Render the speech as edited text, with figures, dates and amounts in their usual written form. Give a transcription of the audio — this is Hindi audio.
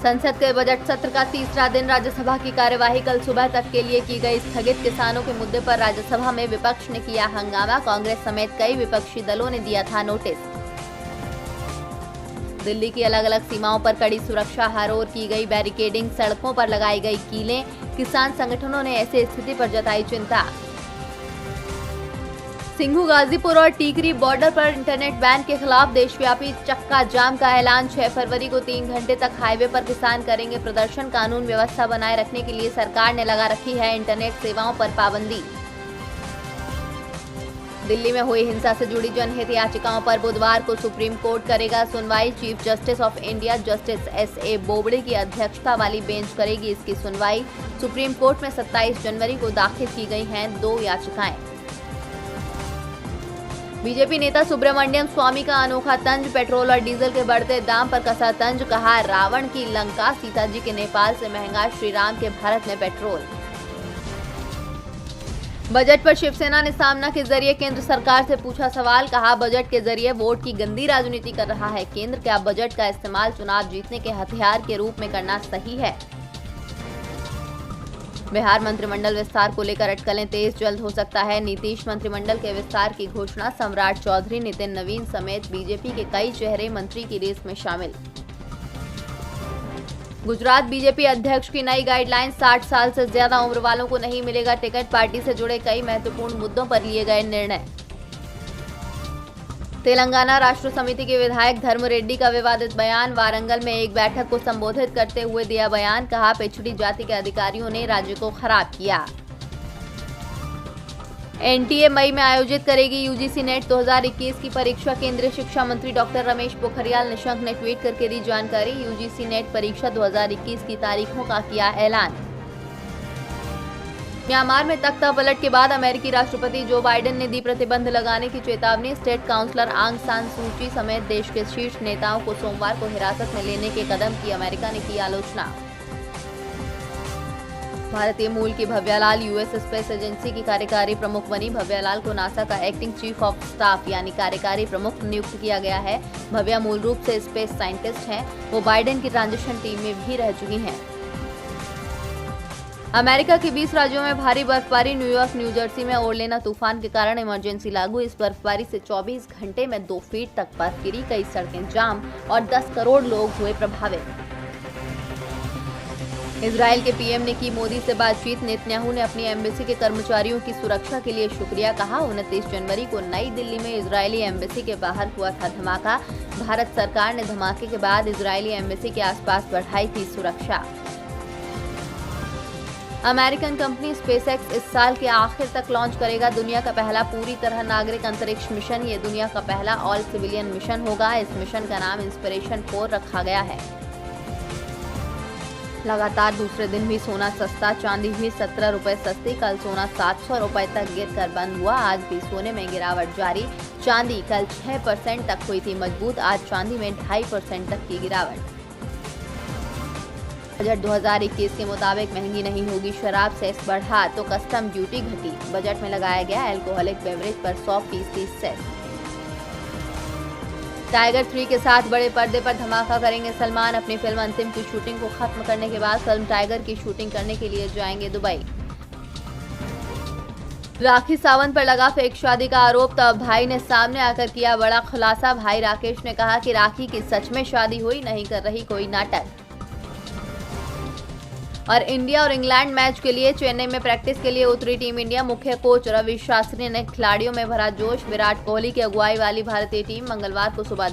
संसद के बजट सत्र का तीसरा दिन राज्यसभा की कार्यवाही कल सुबह तक के लिए की गई स्थगित। किसानों के मुद्दे पर राज्यसभा में विपक्ष ने किया हंगामा। कांग्रेस समेत कई विपक्षी दलों ने दिया था नोटिस। दिल्ली की अलग अलग सीमाओं पर कड़ी सुरक्षा, हर ओर की गई बैरिकेडिंग, सड़कों पर लगाई गई कीलें। किसान संगठनों ने ऐसी स्थिति पर जताई चिंता। सिंघू, गाजीपुर और टीकरी बॉर्डर पर इंटरनेट बैन के खिलाफ देशव्यापी चक्का जाम का ऐलान। 6 फरवरी को 3 घंटे तक हाईवे पर किसान करेंगे प्रदर्शन। कानून व्यवस्था बनाए रखने के लिए सरकार ने लगा रखी है इंटरनेट सेवाओं पर पाबंदी। दिल्ली में हुई हिंसा से जुड़ी जनहित याचिकाओं पर बुधवार को सुप्रीम कोर्ट करेगा सुनवाई। Chief justice of India justice एस.ए. Bobde की अध्यक्षता वाली बेंच करेगी इसकी सुनवाई। सुप्रीम कोर्ट में 27 जनवरी को दाखिल की गई हैं 2 याचिकाएं। बीजेपी नेता सुब्रमण्यम स्वामी का अनोखा तंज, पेट्रोल और डीजल के बढ़ते दाम पर कसा तंज। कहा, रावण की लंका, सीता जी के नेपाल से महंगा, श्री राम के भारत में पेट्रोल। बजट पर शिवसेना ने सामना के जरिए केंद्र सरकार से पूछा सवाल। कहा, बजट के जरिए वोट की गंदी राजनीति कर रहा है केंद्र। क्या बजट का इस्तेमाल चुनाव जीतने के हथियार के रूप में करना सही है? बिहार मंत्रिमंडल विस्तार को लेकर अटकलें तेज, जल्द हो सकता है नीतीश मंत्रिमंडल के विस्तार की घोषणा। सम्राट चौधरी, नितिन नवीन समेत बीजेपी के कई चेहरे मंत्री की रेस में शामिल। गुजरात बीजेपी अध्यक्ष की नई गाइडलाइन, 60 साल से ज्यादा उम्र वालों को नहीं मिलेगा टिकट। पार्टी से जुड़े कई महत्वपूर्ण मुद्दों पर लिए गए निर्णय। तेलंगाना राष्ट्र समिति के विधायक धर्म रेड्डी का विवादित बयान। वारंगल में एक बैठक को संबोधित करते हुए दिया बयान। कहा, पिछड़ी जाति के अधिकारियों ने राज्य को खराब किया। एनटीए मई में आयोजित करेगी यूजीसी नेट 2021 की परीक्षा। केंद्रीय शिक्षा मंत्री डॉक्टर रमेश पोखरियाल निशंक ने ट्वीट करके दी जानकारी। यूजीसी नेट परीक्षा 2021 की तारीखों का किया ऐलान। म्यांमार में तख्ता पलट के बाद अमेरिकी राष्ट्रपति जो बाइडेन ने दी प्रतिबंध लगाने की चेतावनी। स्टेट काउंसलर आंग सान सू की समेत देश के शीर्ष नेताओं को सोमवार को हिरासत में लेने के कदम की अमेरिका ने की आलोचना। भारतीय मूल की भव्या लाल यूएस स्पेस एजेंसी की कार्यकारी प्रमुख बनी। भव्या लाल को नासा का एक्टिंग चीफ ऑफ स्टाफ यानी कार्यकारी प्रमुख नियुक्त किया गया है। भव्या मूल रूप से स्पेस साइंटिस्ट हैं। वो बाइडेन की ट्रांजिशन टीम में भी रह चुकी हैं। अमेरिका के 20 राज्यों में भारी बर्फबारी। न्यूयॉर्क, न्यू जर्सी में ओरलेना तूफान के कारण इमरजेंसी लागू। इस बर्फबारी से 24 घंटे में 2 फीट तक बर्फ गिरी, कई सड़कें जाम और 10 करोड़ लोग हुए प्रभावित। इजराइल के पीएम ने की मोदी से बातचीत। नेतन्याहू ने अपनी एम्बेसी के कर्मचारियों की सुरक्षा के लिए शुक्रिया कहा। 29 जनवरी को नई दिल्ली में इजरायली एम्बेसी के बाहर हुआ था धमाका। भारत सरकार ने धमाके के बाद इजरायली एम्बेसी के आसपास बढ़ाई थी सुरक्षा। अमेरिकन कंपनी स्पेसएक्स इस साल के आखिर तक लॉन्च करेगा दुनिया का पहला पूरी तरह नागरिक अंतरिक्ष मिशन। ये दुनिया का पहला ऑल सिविलियन मिशन होगा। इस मिशन का नाम इंस्पिरेशन 4 रखा गया है। लगातार दूसरे दिन भी सोना सस्ता, चांदी भी 17 रुपए सस्ती। कल सोना 700 रुपए तक गिरकर बंद हुआ। आज भी सोने में गिरावट जारी। चांदी कल 6% तक हुई थी मजबूत। आज चांदी में 2.5% तक की गिरावट। बजट 2021 के मुताबिक महंगी नहीं होगी शराब, सेस बढ़ा तो कस्टम ड्यूटी घटी। बजट में लगाया गया अल्कोहलिक बेवरेज पर 100% सेस। टाइगर 3 के साथ बड़े पर्दे पर धमाका करेंगे सलमान। अपनी फिल्म अंतिम की शूटिंग को खत्म करने के बाद फिल्म टाइगर की शूटिंग करने के लिए जाएंगे दुबई। राखी सावंत पर लगा फेक शादी का आरोप, तब भाई ने सामने आकर किया बड़ा खुलासा। भाई राकेश ने कहा कि राखी की सच में शादी हुई, नहीं कर रही कोई नाटक। और इंडिया और इंग्लैंड मैच के लिए चेन्नई में प्रैक्टिस के लिए उतरी टीम इंडिया। मुख्य कोच रवि शास्त्री ने खिलाड़ियों में भरा जोश। विराट कोहली की अगुवाई वाली भारतीय टीम मंगलवार को सुबह